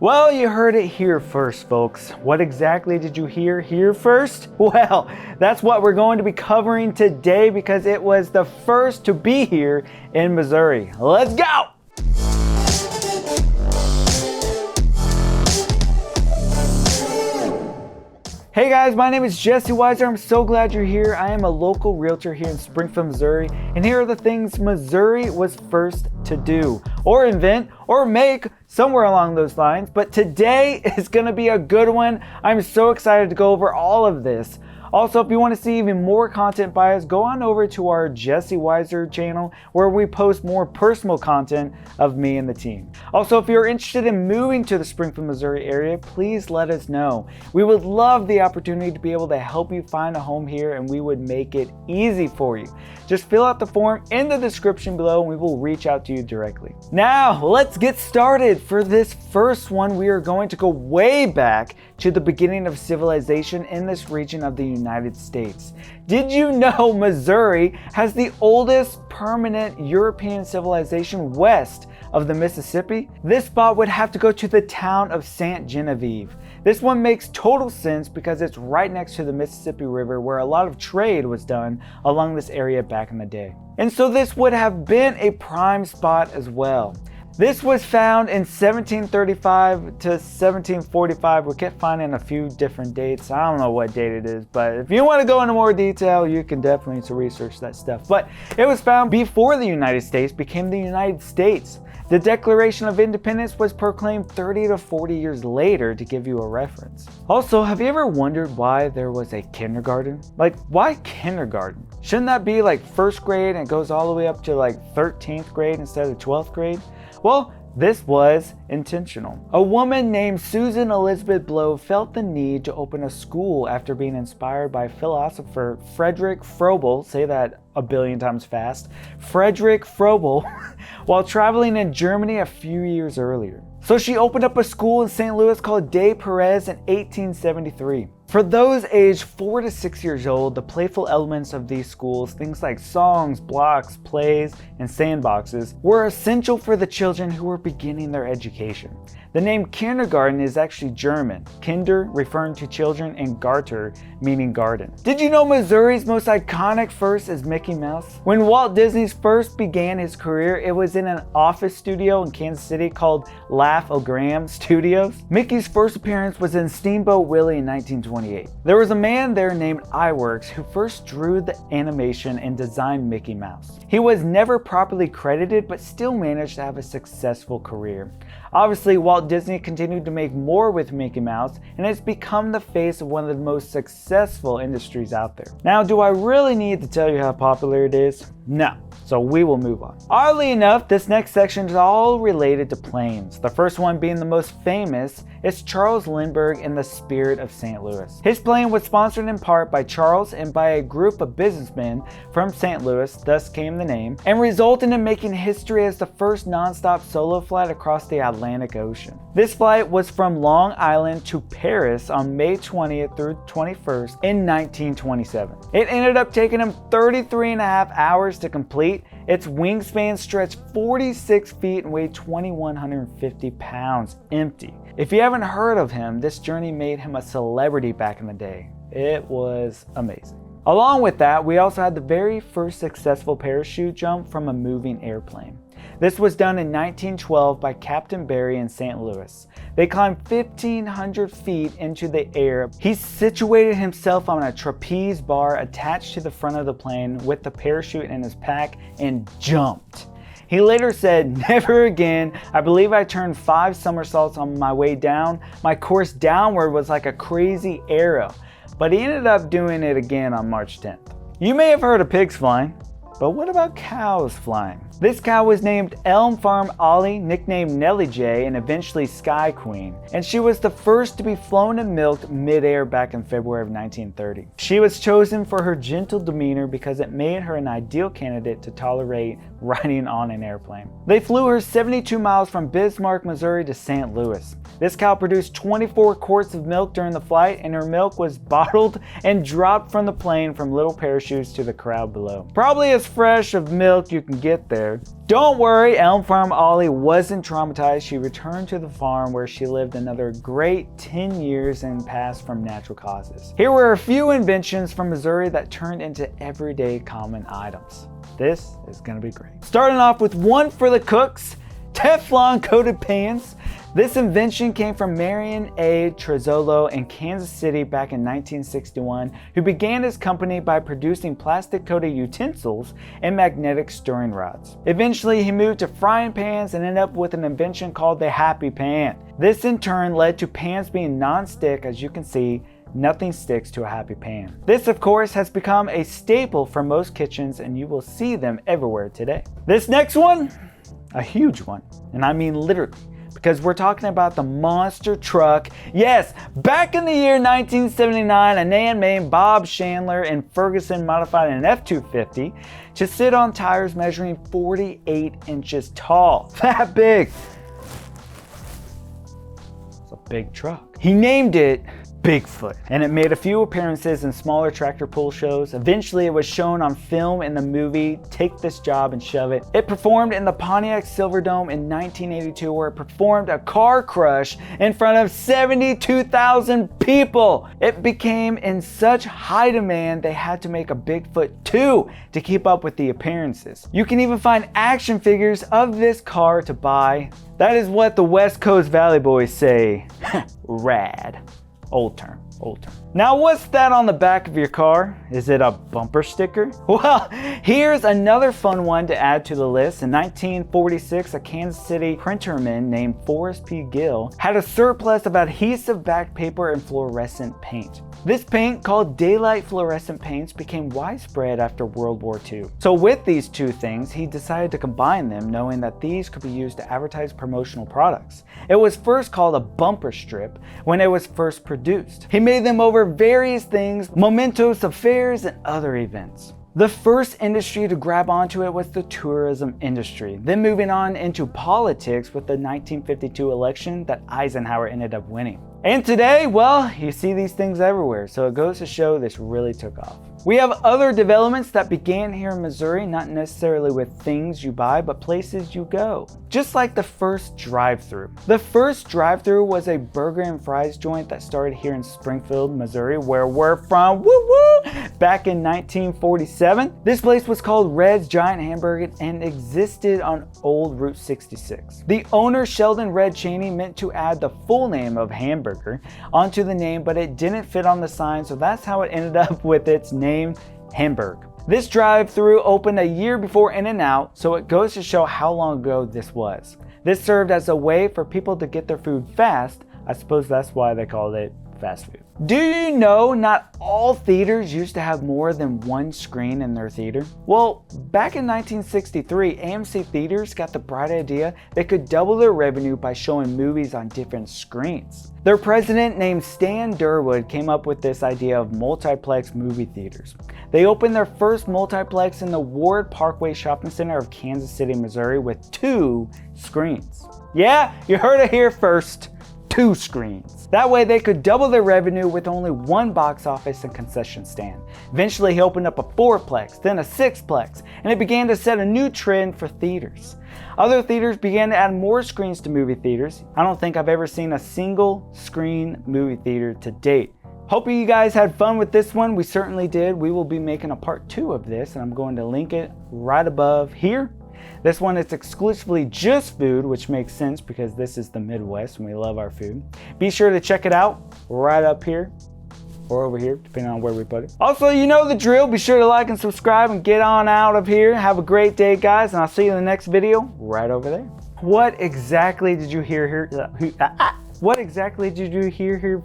Well, you heard it here first, folks. What exactly did you hear here first? Well, that's what we're going to be covering today because it was the first to be here in Missouri. Let's go! Hey guys, my name is Jesse Weiser. I'm so glad you're here. I am a local realtor here in Springfield, Missouri, and here are the things Missouri was first to do, or invent, or make, somewhere along those lines. But today is gonna be a good one. I'm so excited to go over all of this. Also, if you want to see even more content by us, go on over to our Jesse Weiser channel where we post more personal content of me and the team. Also, if you're interested in moving to the Springfield, Missouri area, please let us know. We would love the opportunity to be able to help you find a home here, and we would make it easy for you. Just fill out the form in the description below and we will reach out to you directly. Now, let's get started. For this first one, we are going to go way back to the beginning of civilization in this region of the United States. Did you know Missouri has the oldest permanent European civilization west of the Mississippi? This spot would have to go to the town of St. Genevieve. This one makes total sense because it's right next to the Mississippi River where a lot of trade was done along this area back in the day. And so this would have been a prime spot as well. This was found in 1735 to 1745. We kept finding a few different dates. I don't know what date it is, but if you want to go into more detail, you can definitely research that stuff. But it was found before the United States became the United States. The Declaration of Independence was proclaimed 30 to 40 years later, to give you a reference. Also, have you ever wondered why there was a kindergarten? Like, why kindergarten? Shouldn't that be like first grade and it goes all the way up to like 13th grade instead of 12th grade? Well, this was intentional. A woman named Susan Elizabeth Blow felt the need to open a school after being inspired by philosopher Frederick Froebel, say that a billion times fast, Frederick Froebel, while traveling in Germany a few years earlier. So she opened up a school in St. Louis called Des Perez in 1873. For those aged 4 to 6 years old, the playful elements of these schools, things like songs, blocks, plays, and sandboxes, were essential for the children who were beginning their education. The name kindergarten is actually German, Kinder referring to children and Garter meaning garden. Did you know Missouri's most iconic first is Mickey Mouse? When Walt Disney first began his career, it was in an office studio in Kansas City called Laugh-O-Gram Studios. Mickey's first appearance was in Steamboat Willie in 1928. There was a man there named Iwerks who first drew the animation and designed Mickey Mouse. He was never properly credited but still managed to have a successful career. Obviously, Walt Disney continued to make more with Mickey Mouse, and it's become the face of one of the most successful industries out there. Now, do I really need to tell you how popular it is? No. So we will move on. Oddly enough, this next section is all related to planes. The first one being the most famous is Charles Lindbergh in the Spirit of St. Louis. His plane was sponsored in part by Charles and by a group of businessmen from St. Louis, thus came the name, and resulted in making history as the first nonstop solo flight across the Atlantic Ocean. This flight was from Long Island to Paris on May 20th through 21st in 1927. It ended up taking him 33 and a half hours to complete. Its wingspan stretched 46 feet and weighed 2,150 pounds empty. If you haven't heard of him, this journey made him a celebrity back in the day. It was amazing. Along with that, we also had the very first successful parachute jump from a moving airplane. This was done in 1912 by Captain Barry in St. Louis. They climbed 1,500 feet into the air. He situated himself on a trapeze bar attached to the front of the plane with the parachute in his pack and jumped. He later said, "Never again. I believe I turned 5 somersaults on my way down. My course downward was like a crazy arrow." But he ended up doing it again on March 10th. You may have heard of pigs flying, but what about cows flying? This cow was named Elm Farm Ollie, nicknamed Nellie J, and eventually Sky Queen, and she was the first to be flown and milked mid-air back in February of 1930. She was chosen for her gentle demeanor because it made her an ideal candidate to tolerate riding on an airplane. They flew her 72 miles from Bismarck, Missouri to St. Louis. This cow produced 24 quarts of milk during the flight, and her milk was bottled and dropped from the plane from little parachutes to the crowd below. Probably as fresh of milk you can get there. Don't worry, Elm Farm Ollie wasn't traumatized. She returned to the farm where she lived another great 10 years and passed from natural causes. Here were a few inventions from Missouri that turned into everyday common items. This is gonna be great. Starting off with one for the cooks, Teflon coated pans. This invention came from Marion A. Trezzolo in Kansas City back in 1961, who began his company by producing plastic-coated utensils and magnetic stirring rods. Eventually, he moved to frying pans and ended up with an invention called the Happy Pan. This in turn led to pans being non-stick. As you can see, nothing sticks to a happy pan. This, of course, has become a staple for most kitchens, and you will see them everywhere today. This next one, a huge one, and I mean literally, because we're talking about the monster truck. Yes, back in the year 1979, a man named Bob Chandler in Ferguson modified an F-250 to sit on tires measuring 48 inches tall. That big. It's a big truck. He named it Bigfoot, and it made a few appearances in smaller tractor pull shows. Eventually, it was shown on film in the movie Take This Job and Shove It. It performed in the Pontiac Silverdome in 1982, where it performed a car crush in front of 72,000 people. It became in such high demand they had to make a Bigfoot 2 to keep up with the appearances. You can even find action figures of this car to buy. That is what the West Coast Valley Boys say. Rad. Old term, old term. Now what's that on the back of your car? Is it a bumper sticker? Well, here's another fun one to add to the list. In 1946, a Kansas City printerman named Forrest P. Gill had a surplus of adhesive back paper and fluorescent paint. This paint, called daylight fluorescent paints, became widespread after World War II. So with these two things, he decided to combine them, knowing that these could be used to advertise promotional products. It was first called a bumper strip when it was first produced. He made them over various things, mementos of fairs and other events. The first industry to grab onto it was the tourism industry, then moving on into politics with the 1952 election that Eisenhower ended up winning. And today, well, you see these things everywhere, so it goes to show this really took off. We have other developments that began here in Missouri, not necessarily with things you buy, but places you go. Just like the first drive-thru. The first drive-thru was a burger and fries joint that started here in Springfield, Missouri, where we're from, woo-woo, back in 1947. This place was called Red's Giant Hamburger and existed on Old Route 66. The owner, Sheldon Red Cheney, meant to add the full name of Hamburger onto the name, but it didn't fit on the sign, so that's how it ended up with its name, Hamburg. This drive-thru opened a year before In-N-Out, so it goes to show how long ago this was. This served as a way for people to get their food fast. I suppose that's why they called it fast food. Do you know not all theaters used to have more than one screen in their theater? Well, back in 1963, AMC theaters got the bright idea they could double their revenue by showing movies on different screens. Their president, named Stan Durwood, came up with this idea of multiplex movie theaters. They opened their first multiplex in the Ward Parkway Shopping Center of Kansas City, Missouri, with 2 screens. Yeah, you heard it here first. 2 screens. That way they could double their revenue with only 1 box office and concession stand. Eventually he opened up a 4-plex, then a 6-plex, and it began to set a new trend for theaters. Other theaters began to add more screens to movie theaters. I don't think I've ever seen a single screen movie theater to date. Hope you guys had fun with this one. We certainly did. We will be making a part 2 of this, and I'm going to link it right above here. This one is exclusively just food, which makes sense because this is the Midwest and we love our food. Be sure to check it out right up here or over here, depending on where we put it. Also, you know the drill. Be sure to like and subscribe and get on out of here. Have a great day, guys, and I'll see you in the next video right over there. What exactly did you hear here? What exactly did you hear here?